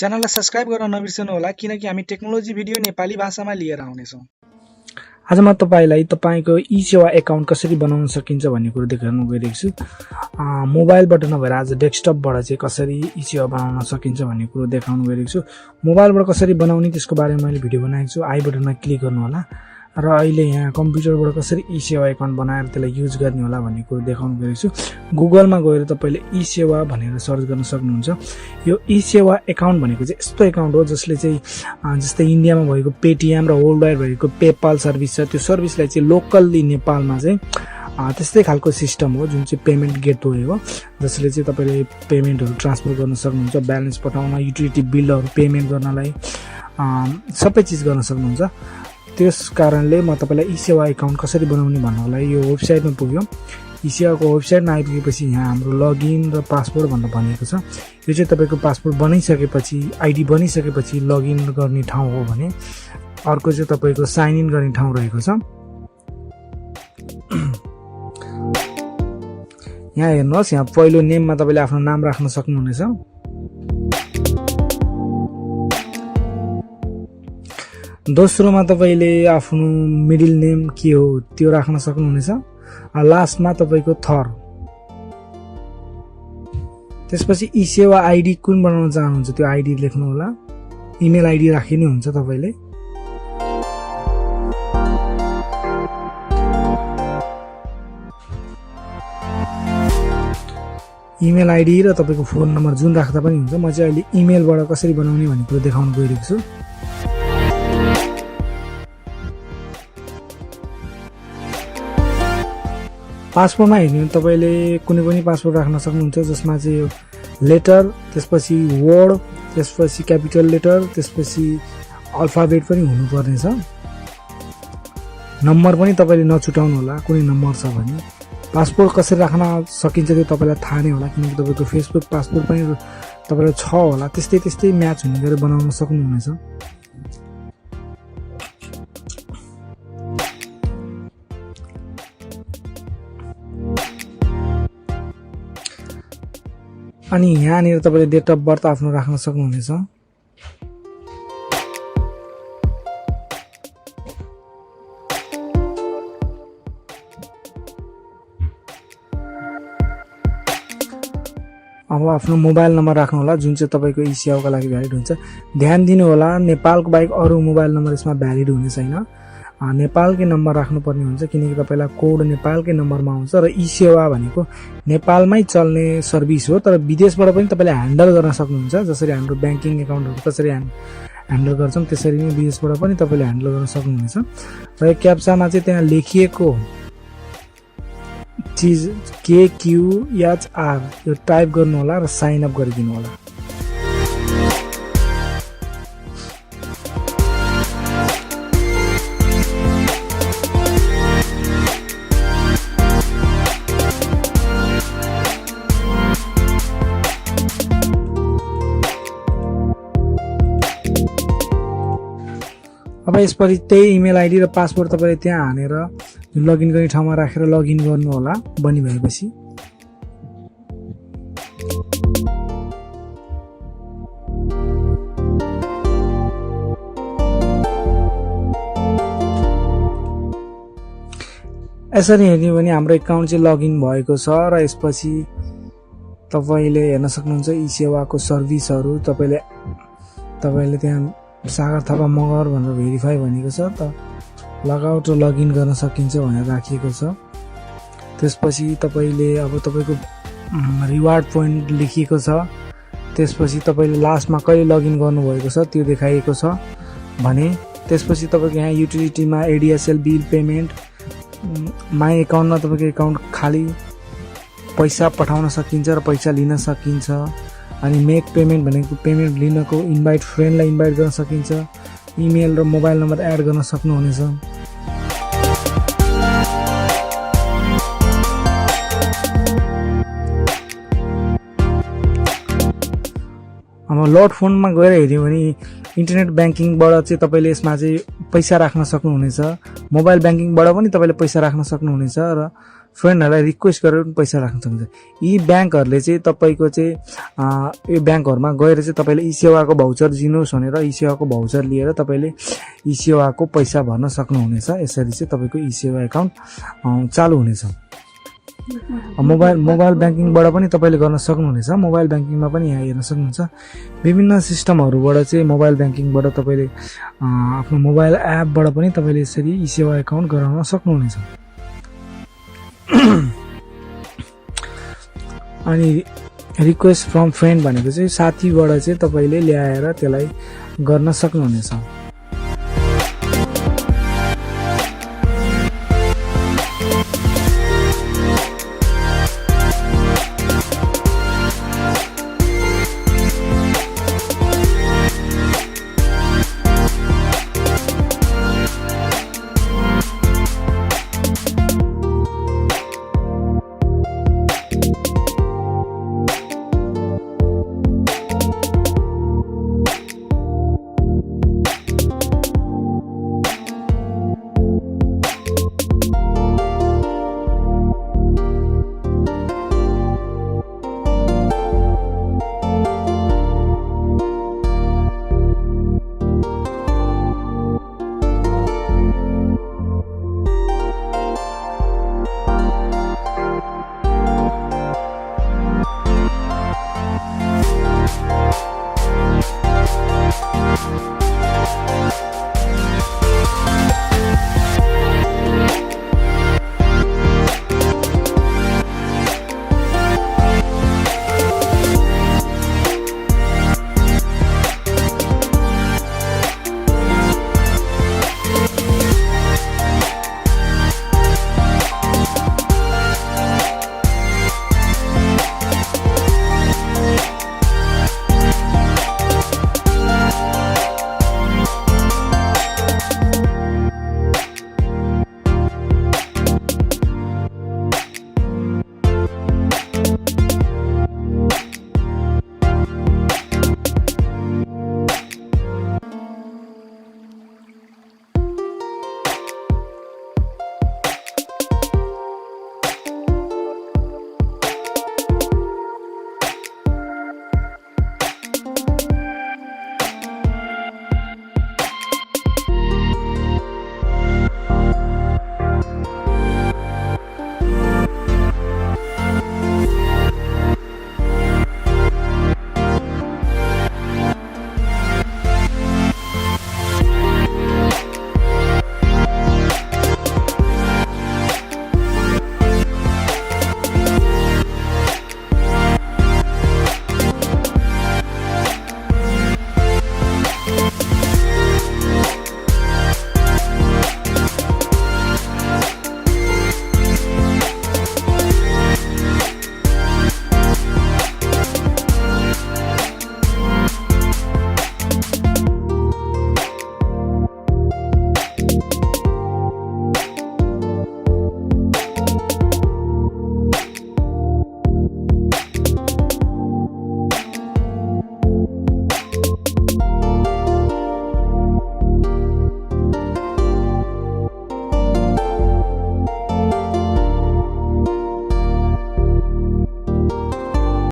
च्यानललाई सब्स्क्राइब गर्न नबिर्सनु होला किनकि हामी टेक्नोलोजी भिडियो नेपाली भाषामा लिएर आउनेछौँ। आज म तपाईलाई तपाईको ई-सेवा एकाउन्ट कसरी बनाउन सकिन्छ भन्ने कुरा देखाउन गइरहेको छु। मोबाइलबाट नभएर आज डेस्कटपबाट चाहिँ कसरी ई-सेवा बनाउन सकिन्छ भन्ने कुरा देखाउन गइरहेको छु। मोबाइलबाट कसरी बनाउने त्यसको बारेमा मैले भिडियो बनाएको छु। आई बटनमा क्लिक गर्नु होला र अहिले यहाँ कम्प्युटरबाट कसरी ई-सेवा एकाउन्ट बनाएर त्यसलाई युज गर्ने होला भन्ने कुरा देखाउन गइरहेको छु। गुगलमा गएर तपाईले ई-सेवा भनेर सर्च गर्न सक्नुहुन्छ। यो ई-सेवा एकाउन्ट भनेको चाहिँ यस्तो एकाउन्ट हो जसले चाहिँ जस्तै इन्डियामा भएको पेटीएम र वर्ल्ड वाइड भएको पेपाल सर्भिस छ, त्यो सर्भिसलाई चाहिँ लोकल्ली नेपालमा चाहिँ त्यस्तै खालको सिस्टम हो जुन चाहिँ पेमेन्ट गेटवे हो, जसले चाहिँ तपाईले पेमेन्टहरु ट्रान्सफर गर्न सक्नुहुन्छ, ब्यालेन्स पठाउन, युटिलिटी बिलहरु पेमेन्ट गर्नलाई सबै चीज गर्न सक्नुहुन्छ। त्यस कारणले म तपाईलाई ई-सेवा एकाउन्ट कसरी बनाउने भन्नलाई यो वेबसाइटमा पुग्यो। ई-सेवाको वेबसाइटमा आइपुगेपछि यहाँ हाम्रो लगइन र पासवर्ड भनेर भनिएको छ। यो चाहिँ तपाईको पासवर्ड बनाइसकेपछि, आइडी बनिसकेपछि लगइन गर्ने ठाउँ हो भने अर्को चाहिँ तपाईको साइन इन गर्ने ठाउँ रहेको छ। यहाँ हेर्नुहोस्, यहाँ पहिलो नेममा तपाईले आफ्नो नाम राख्न सक्नुहुनेछ। दोस्रोमा तपाईले आफ्नो मिडल नेम के हो त्यो राख्न सक्नुहुनेछ। लास्टमा तपाईको थर। त्यसपछि ई-सेवा आइडी कुन बनाउन चाहनुहुन्छ त्यो आइडी लेख्नु होला। इमेल आइडी राखिनु हुन्छ तपाईले। इमेल आइडी र तपाईको फोन नम्बर जुन राख्दा पनि हुन्छ। म चाहिँ अहिले इमेलबाट कसरी बनाउने भन्ने कुरा देखाउन गइरहेको छु। पासपोर्टमा हेर्नु तपाईले कुनै पनि पासपोर्ट राख्न सक्नुहुन्छ जसमा चाहिँ यो लेटर, त्यसपछि वर्ड, त्यसपछि क्यापिटल लेटर, त्यसपछि अल्फाबेट पनि हुनुपर्ने छ। नम्बर पनि तपाईले नछुटाउनु होला कुनै नम्बर छ भने। पासपोर्ट कसरी राख्न सकिन्छ त्यो तपाईलाई थाहा नै होला किनकि तपाईको फेसबुक पासपोर्ट पनि तपाईलाई छ होला। त्यस्तै म्याच हुने गरी बनाउन सक्नुहुनेछ। अनि यहाँनिर तपाईले डेट अफ बर्थ आफ्नो राख्न सक्नुहुनेछ। अब आफ्नो मोबाइल नम्बर राख्नु होला जुन चाहिँ तपाईको ई-सेवाको लागि भ्यालिड हुन्छ। ध्यान दिनु होला नेपालको बाहेक अरु मोबाइल नम्बर यसमा भ्यालिड हुने छैन। नेपालकै नम्बर राख्नुपर्ने हुन्छ किनकि तपाईलाई कोड नेपालकै नम्बरमा आउँछ र ई-सेवा भनेको नेपालमै चल्ने सर्भिस हो। तर विदेशबाट पनि तपाईले ह्यान्डल गर्न सक्नुहुन्छ। जसरी हाम्रो ब्याङ्किङ एकाउन्टहरु कसरी ह्यान्डल गर्छौं त्यसरी नै विदेशबाट पनि तपाईले ह्यान्डल गर्न सक्नुहुनेछ। र यो क्याप्चामा चाहिँ त्यहाँ लेखिएको चीज KQHR यो टाइप गर्नु होला र साइन अप गरिदिनु होला। अब यसपछि त्यही इमेल आइडी र पासवर्ड तपाईले त्यहाँ हानेर लगइन गर्ने ठाउँमा राखेर लगइन गर्नु होला बनि भएपछि। यसरी हेर्ने भने हाम्रो एकाउन्ट चाहिँ लगइन भएको छ र यसपछि तपाईले हेर्न सक्नुहुन्छ ई-सेवाको सर्भिसहरु तपाईले त्यहाँ सागर थापा मगर भनेर भेरिफाई भनेको छ त लगआउट र लगइन गर्न सकिन्छ भनेर राखिएको छ। त्यसपछि तपाईले अब तपाईको रिवार्ड पोइन्ट लेखिएको छ। त्यसपछि तपाईले लास्टमा कहिले लगइन गर्नुभएको छ त्यो देखाइएको छ भने त्यसपछि तपाईको यहाँ युटिलिटीमा एडीएसएल बिल पेमेन्ट, माई एकाउन्टमा तपाईको एकाउन्ट खाली पैसा पठाउन सकिन्छ र पैसा लिन सकिन्छ। अनि मेक पेमेन्ट भनेको पेमेन्ट लिनको इन्भाइट फ्रेन्डलाई इन्भाइट गर्न सकिन्छ। इमेल र मोबाइल नम्बर एड गर्न सक्नुहुनेछ। अब लड फोनमा गएर हेर्यो भने इन्टरनेट ब्याङ्किङबाट चाहिँ तपाईले यसमा चाहिँ पैसा राख्न सक्नुहुनेछ। मोबाइल ब्याङ्किङबाट पनि तपाईले पैसा राख्न सक्नुहुनेछ र फ्रेन्डहरूलाई रिक्वेस्ट गरेर पनि पैसा राख्न सक्नुहुन्छ। यी ब्याङ्कहरूले चाहिँ तपाईँको चाहिँ यो ब्याङ्कहरूमा गएर चाहिँ तपाईँले e-सेवाको भाउचर दिनुहोस् भनेर e-सेवाको भाउचर लिएर तपाईँले e-सेवाको पैसा भर्न सक्नुहुनेछ। यसरी चाहिँ तपाईँको e-सेवा एकाउन्ट चालु हुनेछ। मोबाइल ब्याङ्किङबाट पनि तपाईँले गर्न सक्नुहुनेछ। मोबाइल ब्याङ्किङमा पनि यहाँ हेर्न सक्नुहुन्छ विभिन्न सिस्टमहरूबाट चाहिँ मोबाइल ब्याङ्किङबाट तपाईँले आफ्नो मोबाइल एपबाट पनि तपाईँले यसरी e-सेवा एकाउन्ट गराउन सक्नुहुनेछ। अनि रिक्वेस्ट फ्रम फ्रेन्ड भनेको चाहिँ साथीबाट चाहिँ तपाईँले ल्याएर त्यसलाई गर्न सक्नुहुनेछ।